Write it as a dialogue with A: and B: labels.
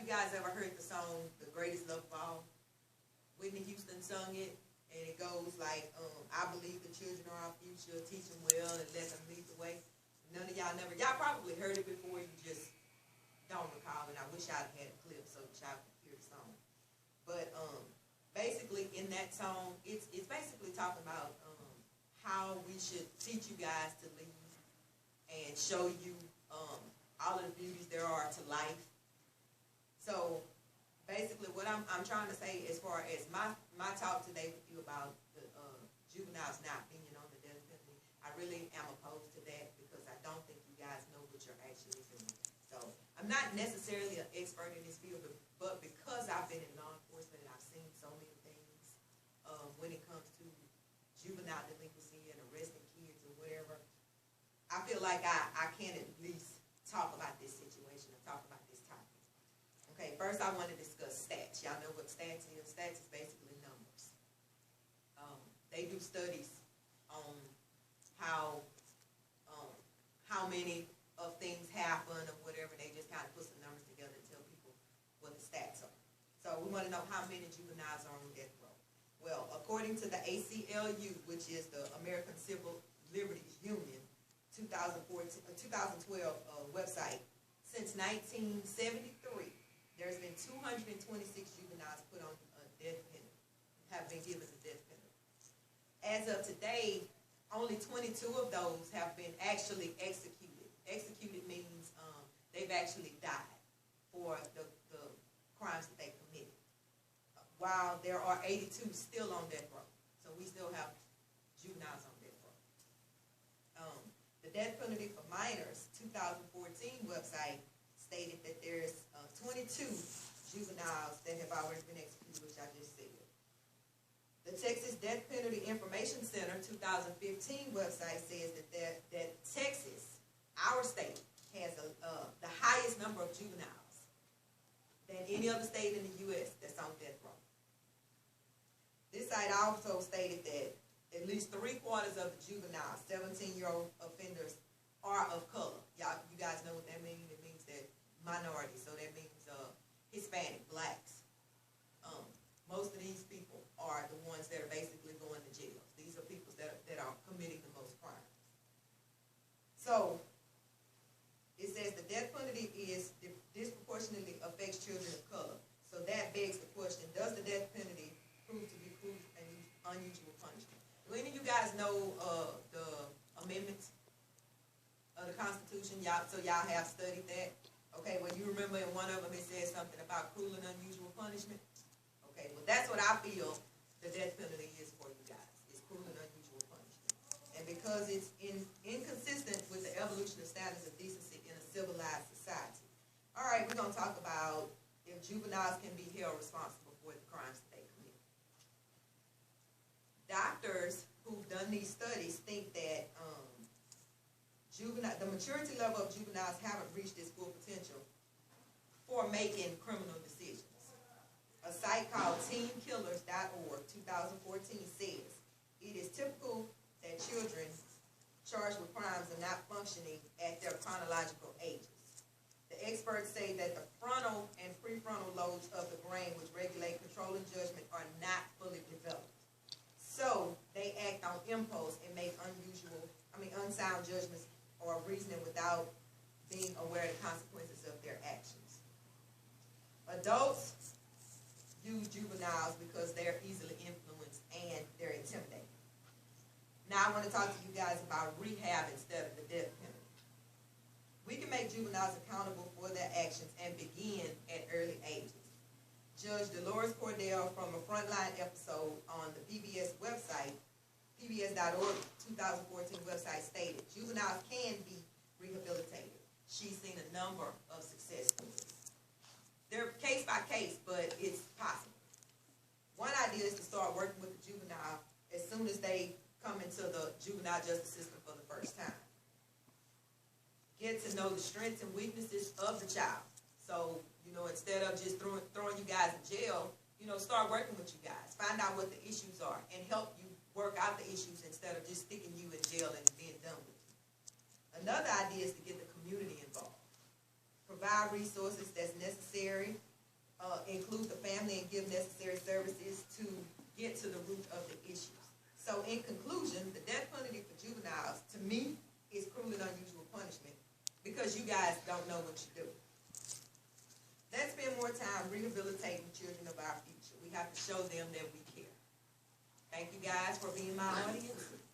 A: you guys ever heard the song "The Greatest Love of All"? Whitney Houston sung it, and it goes like, "I believe the children are our future. Teach them well and let them lead the way." None of y'all y'all probably heard it before. You just don't recall, and I wish I'd had a clip so that y'all could hear the song. But basically, in that song, it's basically talking about how we should teach you guys to lead and show you all of the beauties there are to life. So basically, what I'm trying to say as far as my talk today with you about the juveniles not being on the death penalty, I really am opposed to that because I don't think you guys know what you're actually doing. So I'm not necessarily an expert in this field, but because I've been in law enforcement and I've seen so many things when it comes to juvenile delinquency and arresting kids or whatever, I feel like I can at least talk about this situation and talk about this topic. Okay, first I want to discuss stats. Y'all know what stats is? Stats is basically numbers. They do studies on how many of things happen or whatever. They just kind of put some numbers together and tell people what the stats are. So we want to know how many juveniles are on death row. Well, according to the ACLU, which is the American Civil Liberties Union, 2012 website, since 1973, there's been 226 juveniles put on a death penalty, have been given the death penalty. As of today, only 22 of those have been actually executed. Executed means they've actually died for the crimes that they committed. While there are 82 still on death row. So we still have juveniles on death row. The death penalty for minors, 2014 website, stated that there's 22 juveniles that have already been executed, which I just said. The Texas Death Penalty Information Center 2015 website says that Texas, our state, has the highest number of juveniles than any other state in the U.S. that's on death row. This site also stated that at least 3/4 of the juveniles, 17-year-old offenders, are of color. You guys know what that means? It means that minority, so that means Hispanic, blacks. Most of these people are the ones that are basically going to jail. These are people that are committing the most crimes. So it says the death penalty disproportionately affects children of color. So that begs the question, does the death penalty prove to be cruel and unusual punishment? Do any of you guys know the amendments of the Constitution? So y'all have studied that? Okay, well, you remember in one of them it says something about cruel and unusual punishment? Okay, well, that's what I feel the death penalty is for you guys. It's cruel and unusual punishment. And because it's inconsistent with the evolution of standards of decency in a civilized society. All right, we're going to talk about if juveniles can be held responsible for the crimes that they commit. Doctors who've done these studies think that the maturity level of juveniles haven't reached its full potential for making criminal decisions. A site called teenkillers.org 2014 says, it is typical that children charged with crimes are not functioning at their chronological ages. The experts say that the frontal and prefrontal lobes of the brain, which regulate control and judgment, are not fully developed. So they act on impulse and make unsound judgments or reasoning without being aware of the consequences of their actions. Adults use juveniles because they're easily influenced and they're intimidated. Now I want to talk to you guys about rehab instead of the death penalty. We can make juveniles accountable for their actions and begin at early ages. Judge Dolores Cordell from a Frontline episode on the PBS website, PBS.org 2014 website, stated juveniles can be rehabilitated. She's seen a number of success stories. They're case by case, but it's possible. One idea is to start working with the juvenile as soon as they come into the juvenile justice system for the first time. Get to know the strengths and weaknesses of the child. So, instead of just throwing you guys in jail, start working with you guys. Find out what the issues are and help you work out the issues instead of just sticking you in jail and being done with you. Another idea is to get the community involved. Provide resources that's necessary include the family and give necessary services to get to the root of the issues. So in conclusion, the death penalty for juveniles, to me, is cruel and unusual punishment because you guys don't know what you do. Let's spend more time rehabilitating children of our future. We have to show them that we care. Thank you guys for being my audience.